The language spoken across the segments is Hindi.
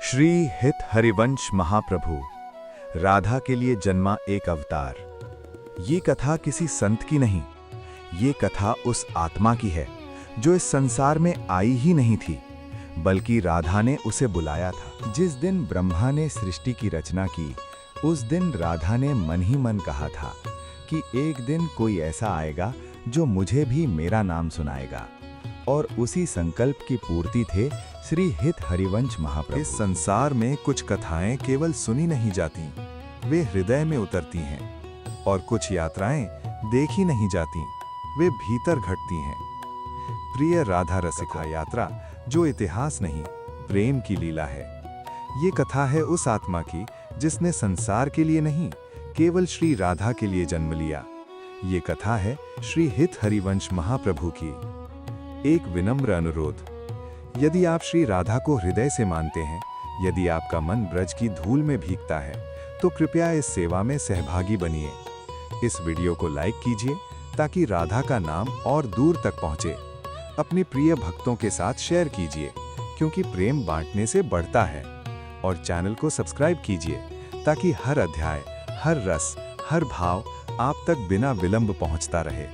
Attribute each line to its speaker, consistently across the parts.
Speaker 1: श्री हित हरिवंश महाप्रभु राधा के लिए जन्मा एक अवतार। ये कथा किसी संत की नहीं, ये कथा उस आत्मा की है जो इस संसार में आई ही नहीं थी, बल्कि राधा ने उसे बुलाया था। जिस दिन ब्रह्मा ने सृष्टि की रचना की, उस दिन राधा ने मन ही मन कहा था कि एक दिन कोई ऐसा आएगा जो मुझे भी मेरा नाम सुनाएगा, और उसी संकल्प की पूर्ति थे श्री हित हरिवंश महाप्रभु। इस संसार में कुछ कथाएं केवल सुनी नहीं जाती, वे हृदय में उतरती हैं, और कुछ यात्राएं देखी नहीं जाती, वे भीतर घटती हैं। प्रिय राधा रसिका यात्रा जो इतिहास नहीं, प्रेम की लीला है। ये कथा है उस आत्मा की जिसने संसार के लिए नहीं, केवल श्री राधा के लिए जन्म लिया। ये कथा है श्री हित हरिवंश महाप्रभु की। एक विनम्र अनुरोध, यदि आप श्री राधा को हृदय से मानते हैं, यदि आपका मन ब्रज की धूल में भीगता है, तो कृपया इस सेवा में सहभागी बनिए। इस वीडियो को लाइक कीजिए ताकि राधा का नाम और दूर तक पहुंचे। अपने प्रिय भक्तों के साथ शेयर कीजिए, क्योंकि प्रेम बांटने से बढ़ता है। और चैनल को सब्सक्राइब कीजिए ताकि हर अध्याय, हर रस, हर भाव आप तक बिना विलंब पहुंचता रहे।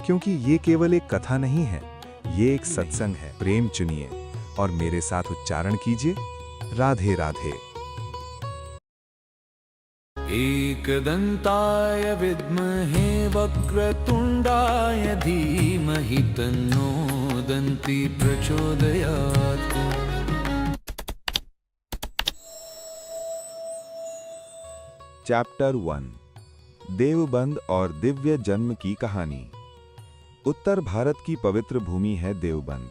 Speaker 1: क्योंकि ये केवल एक कथा नहीं है, ये एक सत्संग है। प्रेम चुनिए और मेरे साथ उच्चारण कीजिए, राधे राधे।
Speaker 2: एकदन्ताय विद्महे वक्रतुण्डाय धीमहि तन्नो दन्ति प्रचोदयात्।
Speaker 1: चैप्टर 1, देवबंद और दिव्य जन्म की कहानी। उत्तर भारत की पवित्र भूमि है देवबंद।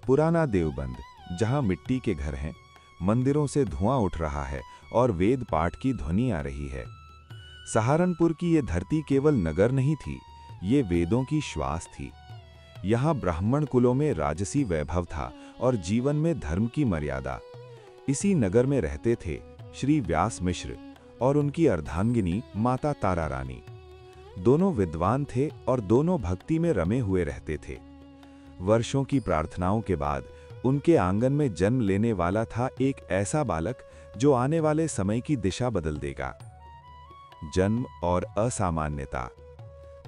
Speaker 1: पुराना देवबंद, जहां मिट्टी के घर हैं, मंदिरों से धुआं उठ रहा है और वेद पाठ की ध्वनि आ रही है। सहारनपुर की ये धरती केवल नगर नहीं थी, ये वेदों की श्वास थी। यहाँ ब्राह्मण कुलों में राजसी वैभव था और जीवन में धर्म की मर्यादा। इसी नगर में रहते थे श्री व्यास मिश्र और उनकी अर्धांगिनी माता तारा रानी। दोनों विद्वान थे और दोनों भक्ति में रमे हुए रहते थे। वर्षों की प्रार्थनाओं के बाद उनके आंगन में जन्म लेने वाला था एक ऐसा बालक जो आने वाले समय की दिशा बदल देगा। जन्म और असामान्यता।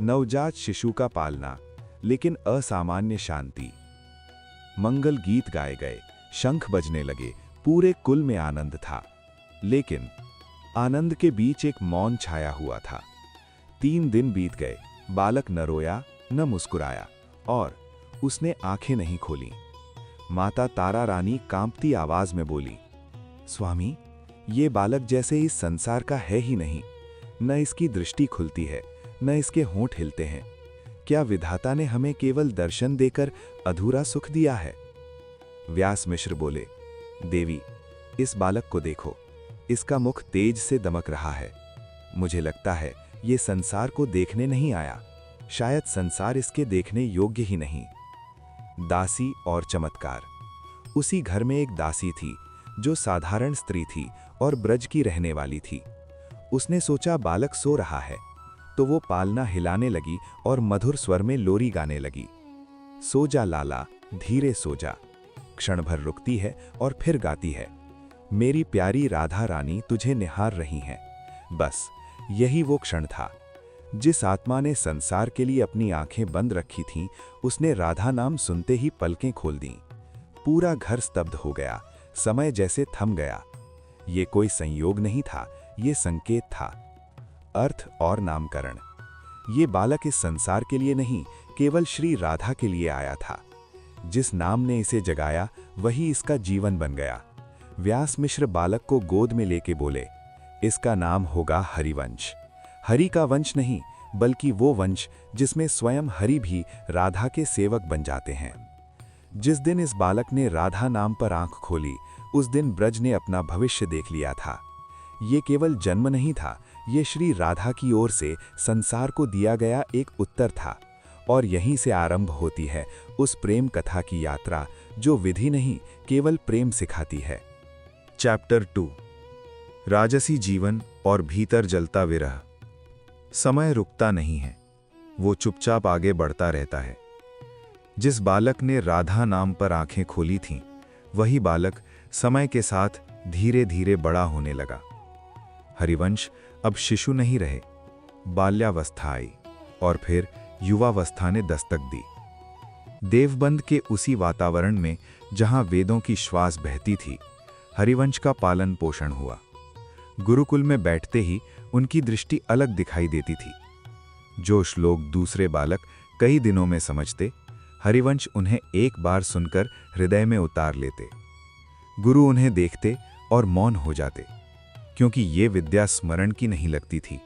Speaker 1: नवजात शिशु का पालना, लेकिन असामान्य शांति। मंगल गीत गाए गए, शंख बजने लगे, पूरे कुल में आनंद था। लेकिन आनंद के बीच एक मौन छाया हुआ था। 3 दिन बीत गए, बालक न रोया न मुस्कुराया और उसने आंखें नहीं खोली। माता तारा रानी कांपती आवाज में बोली, स्वामी, ये बालक जैसे इस संसार का है ही नहीं। न इसकी दृष्टि खुलती है, न इसके होंठ हिलते हैं। क्या विधाता ने हमें केवल दर्शन देकर अधूरा सुख दिया है? व्यास मिश्र बोले, देवी, इस बालक को देखो, इसका मुख तेज से दमक रहा है। मुझे लगता है ये संसार को देखने नहीं आया, शायद संसार इसके देखने योग्य ही नहीं। दासी और चमत्कार। उसी घर में एक दासी थी जो साधारण स्त्री थी और ब्रज की रहने वाली थी। उसने सोचा बालक सो रहा है, तो वो पालना हिलाने लगी और मधुर स्वर में लोरी गाने लगी। सो जा लाला, धीरे सो जा। क्षण भर रुकती है और फिर गाती है, मेरी प्यारी राधा रानी तुझे निहार रही हैं। बस यही वो क्षण था। जिस आत्मा ने संसार के लिए अपनी आंखें बंद रखी थीं, उसने राधा नाम सुनते ही पलकें खोल दीं। पूरा घर स्तब्ध हो गया, समय जैसे थम गया। ये कोई संयोग नहीं था, ये संकेत था। अर्थ और नामकरण। ये बालक इस संसार के लिए नहीं, केवल श्री राधा के लिए आया था। जिस नाम ने इसे जगाया, वही इसका जीवन बन गया। व्यास मिश्र बालक को गोद में लेके बोले, इसका नाम होगा हरिवंश। हरि का वंश नहीं, बल्कि वो वंश जिसमें स्वयं हरि भी राधा के सेवक बन जाते हैं। जिस दिन इस बालक ने राधा नाम पर आंख खोली, उस दिन ब्रज ने अपना भविष्य देख लिया था। ये केवल जन्म नहीं था, ये श्री राधा की ओर से संसार को दिया गया एक उत्तर था। और यहीं से आरंभ होती है उस प्रेम कथा की यात्रा जो विधि नहीं, केवल प्रेम सिखाती है। चैप्टर 2, राजसी जीवन और भीतर जलता विरह। समय रुकता नहीं है, वो चुपचाप आगे बढ़ता रहता है। जिस बालक ने राधा नाम पर आंखें खोली थीं, वही बालक समय के साथ
Speaker 3: धीरे धीरे बड़ा होने लगा। हरिवंश अब शिशु नहीं रहे। बाल्यावस्था आई और फिर युवावस्था ने दस्तक दी। देवबंद के उसी वातावरण में जहां वेदों की श्वास बहती थी, हरिवंश का पालन पोषण हुआ। गुरुकुल में बैठते ही उनकी दृष्टि अलग दिखाई देती थी। जो श्लोक दूसरे बालक कई दिनों में समझते, हरिवंश उन्हें एक बार सुनकर हृदय में उतार लेते। गुरु उन्हें देखते और मौन हो जाते, क्योंकि ये विद्या स्मरण की नहीं लगती थी,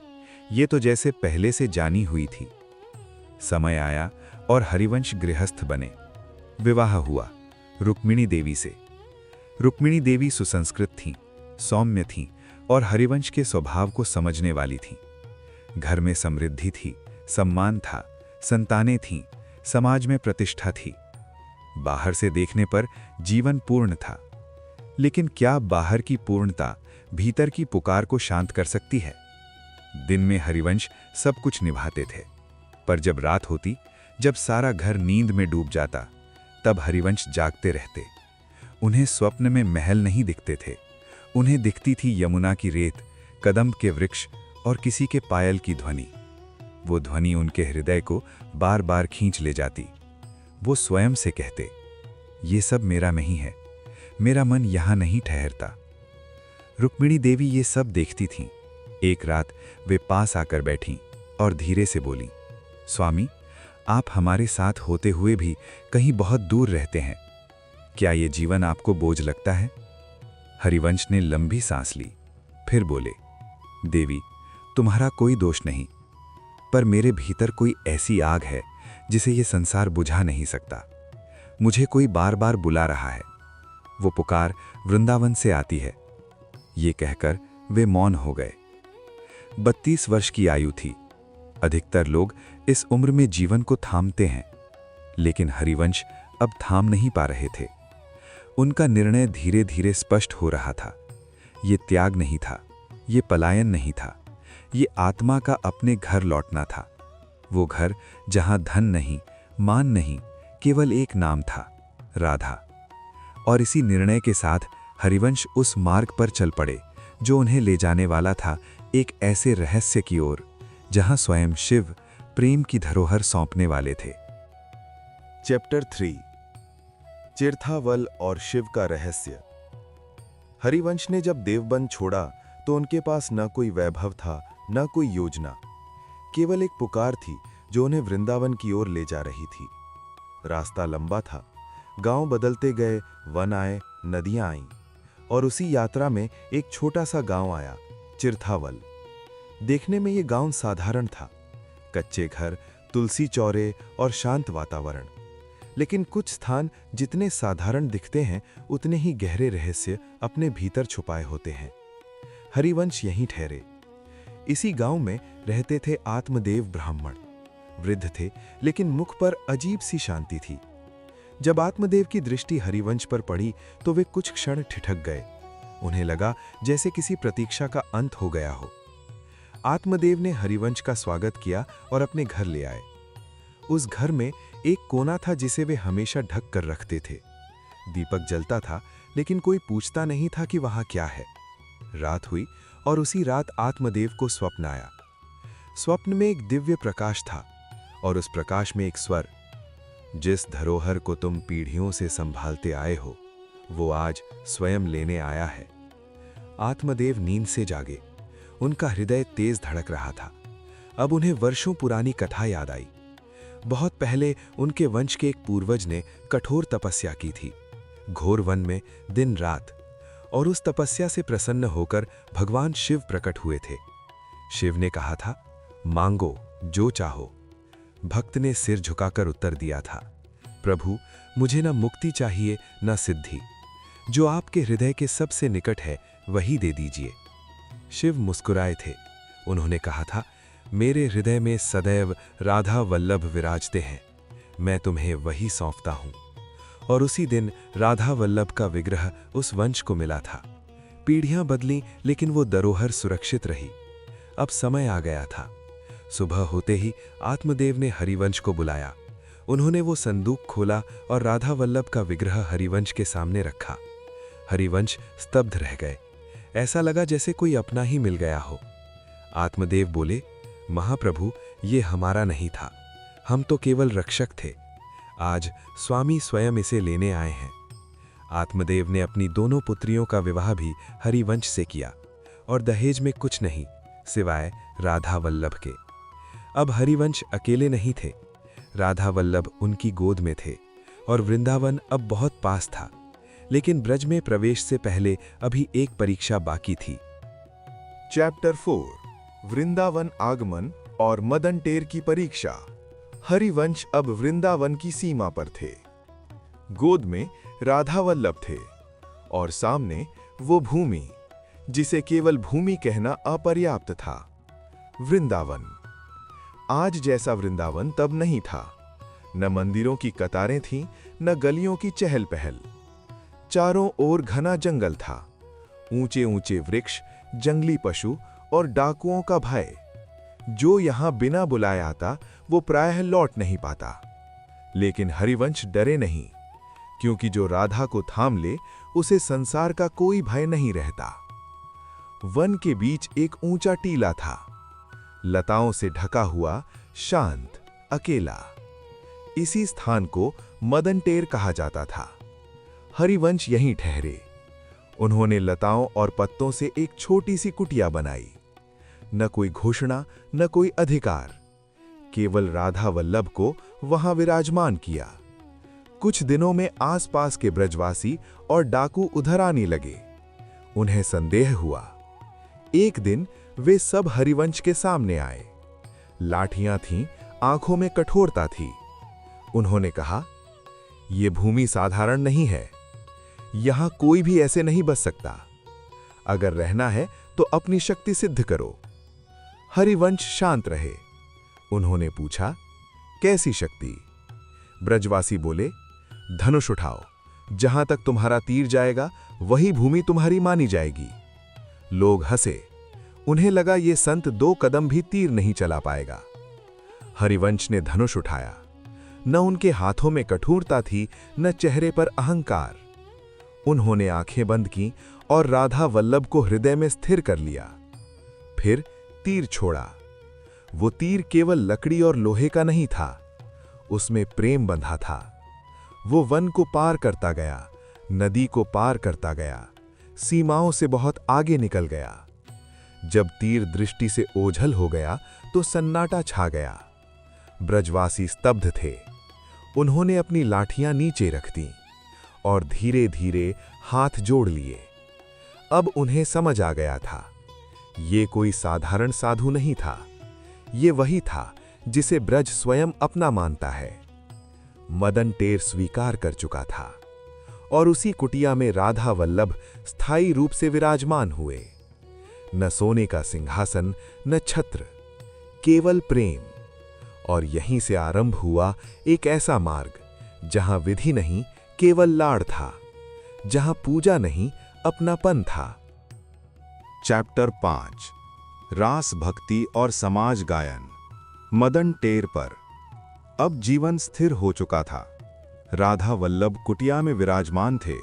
Speaker 3: ये तो जैसे पहले से जानी हुई थी। समय आया और हरिवंश गृहस्थ बने। विवाह हुआ रुक्मिणी देवी से। रुक्मिणी देवी सुसंस्कृत थीं, सौम्य थीं और हरिवंश के स्वभाव को समझने वाली थीं। घर में समृद्धि थी, सम्मान था, संतानें थीं, समाज में प्रतिष्ठा थी। बाहर से देखने पर जीवन पूर्ण था, लेकिन क्या बाहर की पूर्णता भीतर की पुकार को शांत कर सकती है? दिन में हरिवंश सब कुछ निभाते थे, पर जब रात होती, जब सारा घर नींद में डूब जाता, तब हरिवंश जागते रहते। उन्हें स्वप्न में महल नहीं दिखते थे, उन्हें दिखती थी यमुना की रेत, कदम्ब के वृक्ष और किसी के पायल की ध्वनि। वो ध्वनि उनके हृदय को बार बार खींच ले जाती। वो स्वयं से कहते, ये सब मेरा नहीं है, मेरा मन यहां नहीं ठहरता। रुक्मिणी देवी ये सब देखती थीं। एक रात वे पास आकर बैठीं और धीरे से बोलीं, स्वामी, आप हमारे साथ होते हुए भी कहीं बहुत दूर रहते हैं। क्या ये जीवन आपको बोझ लगता है? हरिवंश ने लंबी सांस ली, फिर बोले, देवी, तुम्हारा कोई दोष नहीं, पर मेरे भीतर कोई ऐसी आग है जिसे ये संसार बुझा नहीं सकता। मुझे कोई बार बार बुला रहा है। वो पुकार वृंदावन से आती है। ये कहकर वे मौन हो गए। 32 वर्ष की आयु थी। अधिकतर लोग इस उम्र में जीवन को थामते हैं, लेकिन हरिवंश अब थाम नहीं पा रहे थे। उनका निर्णय धीरे धीरे स्पष्ट हो रहा था। ये त्याग नहीं था, ये पलायन नहीं था, ये आत्मा का अपने घर लौटना था। वो घर जहां धन नहीं, मान नहीं, केवल एक नाम था, राधा। और इसी निर्णय के साथ हरिवंश उस मार्ग पर चल पड़े जो उन्हें ले जाने वाला था एक ऐसे रहस्य की ओर जहां स्वयं शिव प्रेम की धरोहर सौंपने वाले थे।
Speaker 1: चैप्टर 3 चिरथावल और शिव का रहस्य। हरिवंश ने जब देवबंद छोड़ा तो उनके पास न कोई वैभव था, न कोई योजना। केवल एक पुकार थी जो उन्हें वृंदावन की ओर ले जा रही थी। रास्ता लंबा था, गांव बदलते गए, वन आए, नदियां आईं, और उसी यात्रा में एक छोटा सा गांव आया, चिरथावल। देखने में ये गांव साधारण था, कच्चे घर, तुलसी चौरे और शांत वातावरण। लेकिन कुछ स्थान जितने साधारण दिखते हैं, उतने ही गहरे रहस्य अपने भीतर छुपाए होते हैं। हरिवंश यहीं ठहरे। इसी गांव में रहते थे आत्मदेव ब्राह्मण। वृद्ध थे, लेकिन मुख पर अजीब सी शांति थी। जब आत्मदेव की दृष्टि हरिवंश पर पड़ी तो वे कुछ क्षण ठिठक गए। उन्हें लगा जैसे किसी प्रतीक्षा का अंत हो गया हो। आत्मदेव ने हरिवंश का स्वागत किया और अपने घर ले आए। उस घर में एक कोना था जिसे वे हमेशा ढक कर रखते थे। दीपक जलता था, लेकिन कोई पूछता नहीं था कि वहां क्या है। रात हुई और उसी रात आत्मदेव को स्वप्न आया। स्वप्न में एक दिव्य प्रकाश था और उस प्रकाश में एक स्वर, जिस धरोहर को तुम पीढ़ियों से संभालते आए हो, वो आज स्वयं लेने आया है। आत्मदेव नींद से जागे। उनका हृदय तेज धड़क रहा था। अब उन्हें वर्षों पुरानी कथा याद आई। बहुत पहले उनके वंश के एक पूर्वज ने कठोर तपस्या की थी, घोर वन में दिन रात, और उस तपस्या से प्रसन्न होकर भगवान शिव प्रकट हुए थे। शिव ने कहा था, मांगो जो चाहो। भक्त ने सिर झुकाकर उत्तर दिया था, प्रभु, मुझे न मुक्ति चाहिए न सिद्धि। जो आपके हृदय के सबसे निकट है वही दे दीजिए। शिव मुस्कुराए थे। उन्होंने कहा था, मेरे हृदय में सदैव राधा वल्लभ विराजते हैं, मैं तुम्हें वही सौंपता हूं। और उसी दिन राधा वल्लभ का विग्रह उस वंश को मिला था। पीढ़ियां बदली, लेकिन वो धरोहर सुरक्षित रही। अब समय आ गया था। सुबह होते ही आत्मदेव ने हरिवंश को बुलाया। उन्होंने वो संदूक खोला और राधा वल्लभ का विग्रह हरिवंश के सामने रखा।
Speaker 3: हरिवंश स्तब्ध रह गए। ऐसा लगा जैसे कोई अपना ही मिल गया हो। आत्मदेव बोले, महाप्रभु, ये हमारा नहीं था, हम तो केवल रक्षक थे। आज स्वामी स्वयं इसे लेने आए हैं। आत्मदेव ने अपनी दोनों पुत्रियों का विवाह भी हरिवंश से किया और दहेज में कुछ नहीं सिवाय राधा वल्लभ के। अब हरिवंश अकेले नहीं थे, राधा वल्लभ उनकी गोद में थे और वृंदावन अब बहुत पास था। लेकिन ब्रज में प्रवेश से पहले अभी एक परीक्षा बाकी थी।
Speaker 1: चैप्टर 4 वृंदावन आगमन और मदन टेर की परीक्षा। हरिवंश अब वृंदावन की सीमा पर थे। गोद में राधा वल्लभ थे और सामने वो भूमि जिसे केवल भूमि कहना अपर्याप्त था, वृंदावन। आज जैसा वृंदावन तब नहीं था। न मंदिरों की कतारें थीं, न गलियों की चहल पहल। चारों ओर घना जंगल था, ऊंचे ऊंचे वृक्ष, जंगली पशु और डाकुओं का भय। जो यहां बिना बुलाए आता वो प्रायः लौट नहीं पाता। लेकिन हरिवंश डरे नहीं, क्योंकि जो राधा को थाम ले उसे संसार का कोई भय नहीं रहता। वन के बीच एक ऊंचा टीला था, लताओं से ढका हुआ, शांत, अकेला। इसी स्थान को मदन टेर कहा जाता था। हरिवंश यहीं ठहरे। उन्होंने लताओं और पत्तों से एक छोटी सी कुटिया बनाई। न कोई घोषणा, न कोई अधिकार, केवल राधा वल्लभ को वहां विराजमान किया। कुछ दिनों में आसपास के ब्रजवासी और डाकू उधर आने लगे। उन्हें संदेह हुआ। एक दिन वे सब हरिवंश के सामने आए। लाठियां थीं, आंखों में कठोरता थी। उन्होंने कहा, यह भूमि साधारण नहीं है, यहां कोई भी ऐसे नहीं बस सकता। अगर रहना है तो अपनी शक्ति सिद्ध करो। हरिवंश शांत रहे। उन्होंने पूछा, कैसी शक्ति? ब्रजवासी बोले, धनुष उठाओ, जहां तक तुम्हारा तीर जाएगा वही भूमि तुम्हारी मानी जाएगी। लोग हंसे। उन्हें लगा ये संत 2 कदम भी तीर नहीं चला पाएगा। हरिवंश ने धनुष उठाया। न उनके हाथों में कठोरता थी, न चेहरे पर अहंकार। उन्होंने आंखें बंद की और राधा वल्लभ को हृदय में स्थिर कर लिया। फिर तीर छोड़ा। वो तीर केवल लकड़ी और लोहे का नहीं था, उसमें प्रेम बंधा था। वो वन को पार करता गया, नदी को पार करता गया, सीमाओं से बहुत आगे निकल गया। जब तीर दृष्टि से ओझल हो गया तो सन्नाटा छा गया। ब्रजवासी स्तब्ध थे। उन्होंने अपनी लाठियां नीचे रख दीं और धीरे धीरे हाथ जोड़ लिए। अब उन्हें समझ आ गया था, ये कोई साधारण साधु नहीं था, ये वही था जिसे ब्रज स्वयं अपना मानता है। मदन टेर स्वीकार कर चुका था और उसी कुटिया में राधा वल्लभ स्थायी रूप से विराजमान हुए। न सोने का सिंहासन, न छत्र, केवल प्रेम। और यहीं से आरंभ हुआ एक ऐसा मार्ग जहां विधि नहीं, केवल लाड़ था, जहां पूजा नहीं, अपनापन था। चैप्टर 5 रास भक्ति और समाज गायन। मदन टेर पर। अब जीवन स्थिर हो चुका था। राधा वल्लभ कुटिया में विराजमान थे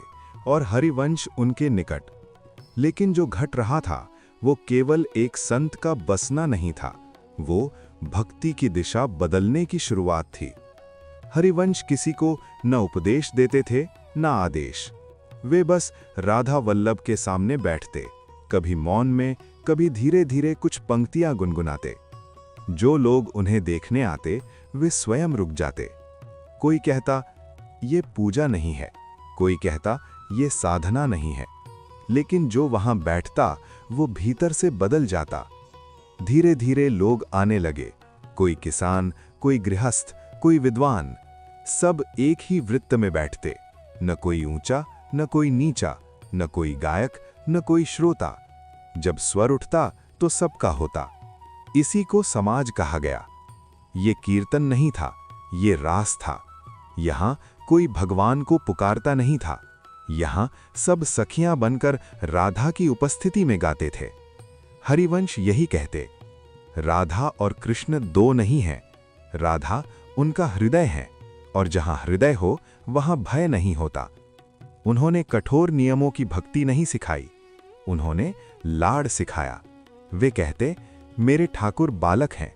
Speaker 1: और हरिवंश उनके निकट। लेकिन जो घट रहा था वो केवल एक संत का बसना नहीं था, वो भक्ति की दिशा बदलने की शुरुआत थी। हरिवंश किसी को न उपदेश देते थे न आदेश। वे बस राधा वल्लभ के सामने बैठते, कभी मौन में, कभी धीरे धीरे कुछ पंक्तियां गुनगुनाते। जो लोग उन्हें देखने आते वे स्वयं रुक जाते। कोई कहता, ये पूजा नहीं है, कोई कहता, ये साधना नहीं है। लेकिन जो वहां बैठता वो भीतर से बदल जाता। धीरे धीरे लोग आने लगे, कोई किसान, कोई गृहस्थ, कोई विद्वान, सब एक ही वृत्त में बैठते। न कोई ऊंचा, न कोई नीचा, न कोई गायक, न कोई श्रोता। जब स्वर उठता तो सबका होता। इसी को समाज कहा गया। ये कीर्तन नहीं था, ये रास था। यहां कोई भगवान को पुकारता नहीं था, यहां सब सखियां बनकर राधा की उपस्थिति में गाते थे। हरिवंश यही कहते, राधा और कृष्ण 2 नहीं हैं, राधा उनका हृदय है, और जहां हृदय हो वहां भय नहीं होता।
Speaker 3: उन्होंने कठोर नियमों की भक्ति नहीं सिखाई, उन्होंने लाड़ सिखाया। वे कहते, मेरे ठाकुर बालक हैं,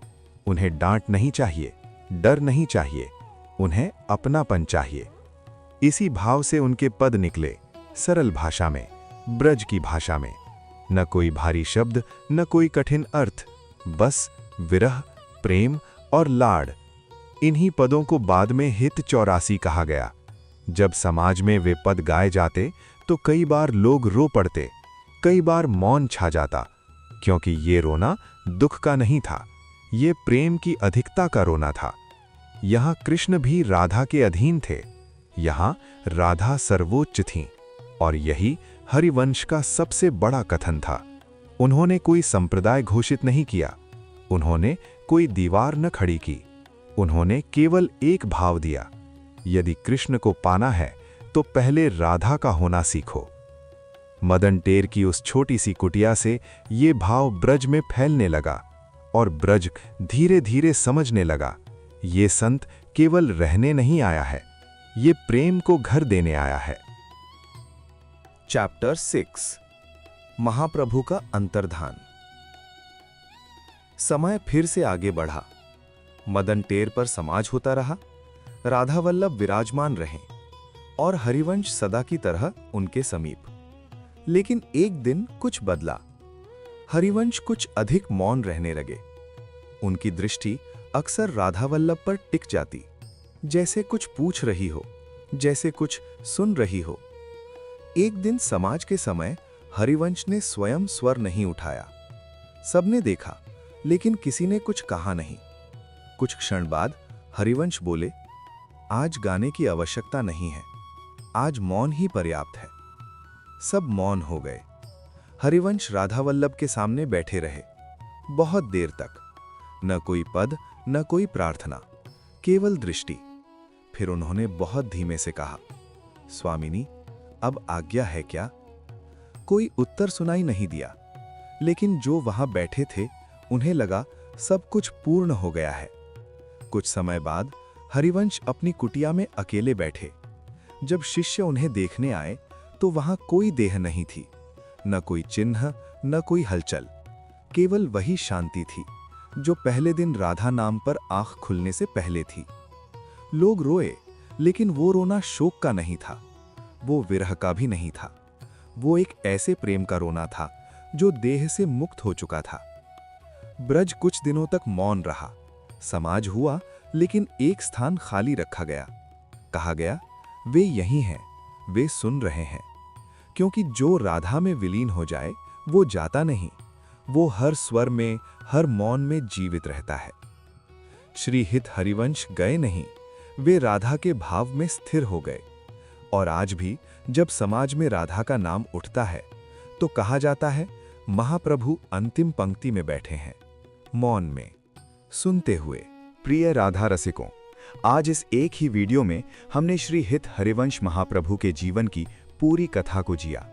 Speaker 3: उन्हें डांट नहीं चाहिए, डर नहीं चाहिए, उन्हें अपनापन चाहिए। इसी भाव से उनके पद निकले, सरल भाषा में, ब्रज की भाषा में। न कोई भारी शब्द, न कोई कठिन अर्थ, बस विरह, प्रेम और लाड़। इन्हीं पदों को बाद में हित 84 कहा गया। जब समाज में वे पद गाए जाते तो कई बार लोग रो पड़ते, कई बार मौन छा जाता, क्योंकि ये रोना दुख का नहीं था, ये प्रेम की अधिकता का रोना था। यहाँ कृष्ण भी राधा के अधीन थे, यहाँ राधा सर्वोच्च थीं, और यही हरिवंश का सबसे बड़ा कथन था। उन्होंने कोई संप्रदाय घोषित नहीं किया, उन्होंने कोई दीवार न खड़ी की, उन्होंने केवल एक भाव दिया, यदि कृष्ण को पाना है तो पहले राधा का होना सीखो। मदन टेर की उस छोटी सी कुटिया से ये भाव ब्रज में फैलने लगा, और ब्रज धीरे धीरे समझने लगा, ये संत केवल रहने नहीं आया है, ये प्रेम को घर देने आया है। चैप्टर 6 महाप्रभु का अंतर्धान। समय फिर से आगे बढ़ा। मदन टेर पर समाज होता रहा, राधा वल्लभ विराजमान रहे और हरिवंश सदा की तरह उनके समीप। लेकिन एक दिन कुछ बदला। हरिवंश कुछ अधिक मौन रहने लगे। उनकी दृष्टि अक्सर राधा वल्लभ पर टिक जाती, जैसे कुछ पूछ रही हो, जैसे कुछ सुन रही हो। एक दिन समाज के समय हरिवंश ने स्वयं स्वर नहीं उठाया। सबने देखा, लेकिन किसी ने कुछ कहा नहीं। कुछ क्षण बाद हरिवंश बोले, आज गाने की आवश्यकता नहीं है, आज मौन ही पर्याप्त है। सब मौन हो गए। हरिवंश राधा वल्लभ के सामने बैठे रहे, बहुत देर तक। न कोई पद, न कोई प्रार्थना, केवल दृष्टि। फिर उन्होंने बहुत धीमे से कहा, स्वामिनी, अब आज्ञा है क्या? कोई उत्तर सुनाई नहीं दिया, लेकिन जो वहां बैठे थे उन्हें लगा सब कुछ पूर्ण हो गया है। कुछ समय बाद हरिवंश अपनी कुटिया में अकेले बैठे। जब शिष्य उन्हें देखने आए तो वहां कोई देह नहीं थी, न कोई चिन्ह, न कोई हलचल, केवल वही शांति थी जो पहले दिन राधा नाम पर आंख खुलने से पहले थी। लोग रोए, लेकिन वो रोना शोक का नहीं था, वो विरह का भी नहीं था। वो एक ऐसे प्रेम का रोना था जो देह से मुक्त हो चुका था। ब्रज कुछ दिनों तक मौन रहा। समाज हुआ, लेकिन एक स्थान खाली रखा गया। कहा गया, वे यही हैं, वे सुन रहे हैं। क्योंकि जो राधा में विलीन हो जाए वो जाता नहीं, वो हर स्वर में, हर मौन में जीवित रहता है। श्री हित हरिवंश गए नहीं, वे राधा के भाव में स्थिर हो गए। और आज भी जब समाज में राधा का नाम उठता है तो कहा जाता है, महाप्रभु अंतिम पंक्ति में बैठे हैं, मौन में, सुनते हुए।
Speaker 4: प्रिय राधा रसिकों, आज इस एक ही वीडियो में हमने श्री हित हरिवंश महाप्रभु के जीवन की पूरी कथा को जिया।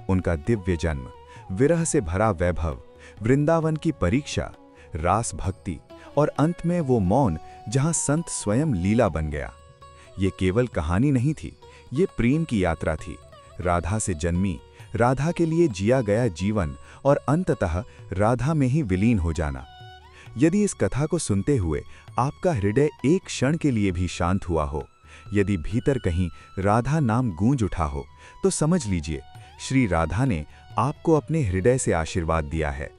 Speaker 4: उनका दिव्य जन्म, विरह से भरा वैभव, वृंदावन की परीक्षा, रास भक्ति और अंत में वो मौन जहां संत स्वयं लीला बन गया। ये केवल कहानी नहीं थी, ये प्रेम की यात्रा थी। राधा से जन्मी, राधा के लिए जिया गया जीवन और अंततः राधा में ही विलीन हो जाना। यदि इस कथा को सुनते हुए आपका हृदय एक क्षण के लिए भी शांत हुआ हो, यदि भीतर कहीं राधा नाम गूंज उठा हो, तो समझ लीजिए श्री राधा ने आपको अपने हृदय से आशीर्वाद दिया है।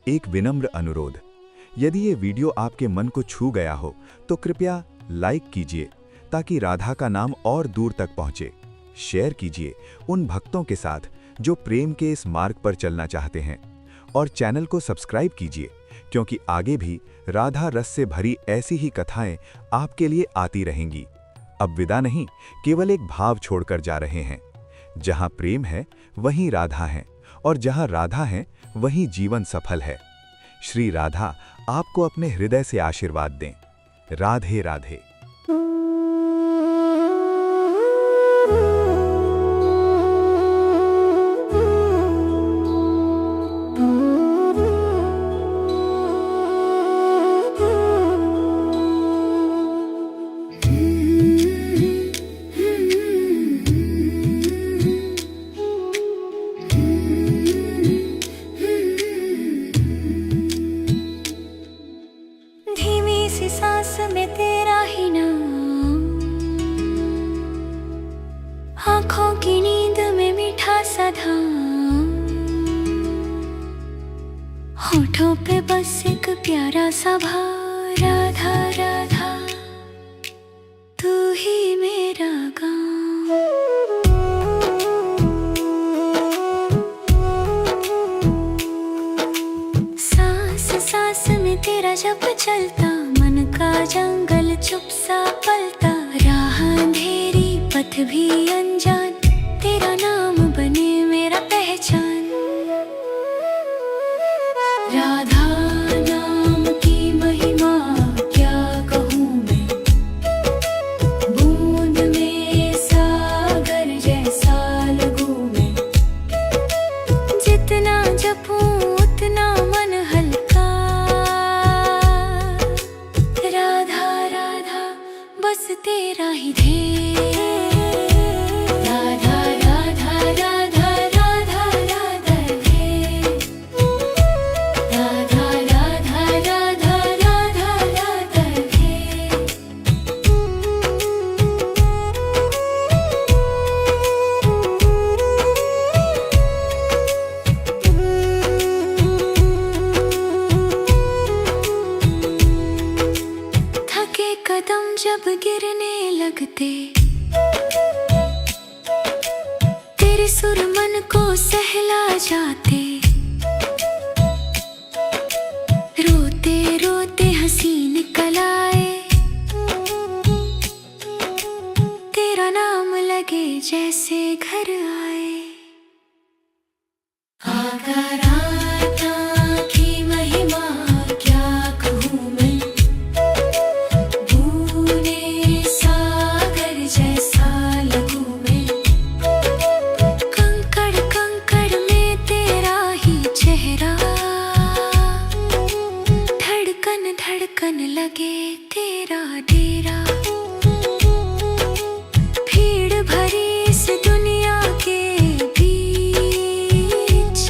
Speaker 4: एक विनम्र अनुरोध, यदि ये वीडियो आपके मन को छू गया हो तो कृपया लाइक कीजिए ताकि राधा का नाम और दूर तक पहुंचे। शेयर कीजिए उन भक्तों के साथ जो प्रेम के इस मार्ग पर चलना चाहते हैं, और चैनल को सब्सक्राइब कीजिए, क्योंकि आगे भी राधा रस से भरी ऐसी ही कथाएं आपके लिए आती रहेंगी। अब विदा नहीं, केवल एक भाव छोड़कर जा रहे हैं। जहां प्रेम है वहीं राधा है, और जहां राधा है वहीं जीवन सफल है। श्री राधा आपको अपने हृदय से आशीर्वाद दें। राधे राधे।
Speaker 5: होठों पे बस एक प्यारा सा भाव, राधा राधा तू ही मेरा गाँव। सांस सांस में तेरा जब चलता, मन का जंगल चुप सा पलता। राह अंधेरी पथ भी अनजान, तेरा नाम बने मेरा पहचान। राधा नाम की महिमा क्या कहूँ मैं, बूंद में सागर जैसा लगूं मैं। जितना जपूं उतना मन हल्का, राधा राधा बस तेरा ही ध्येय। राधा राधा राधा राधा राधा ध्येय। राधा राधा राधा राधा राधा ध्येय। थके कदम जब गिरने लगते, तेरे सुर मन को सहला जाते। रोते रोते हंसी निकल आए, तेरा नाम लगे जैसे घर आए। आकाराता की महिमा क्या कहूँ मैं, बूंदे सागर जैसा लगूं मैं। कंकड़ कंकड़ में तेरा ही चेहरा, धड़कन धड़कन लगे तेरा डेरा। भीड़ भरी इस दुनिया के बीच,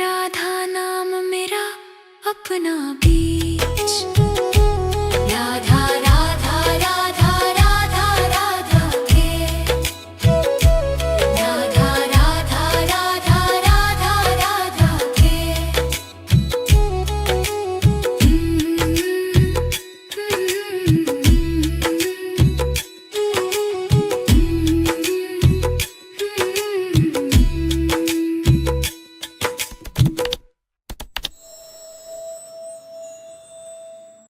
Speaker 5: राधा नाम मेरा अपना बीच।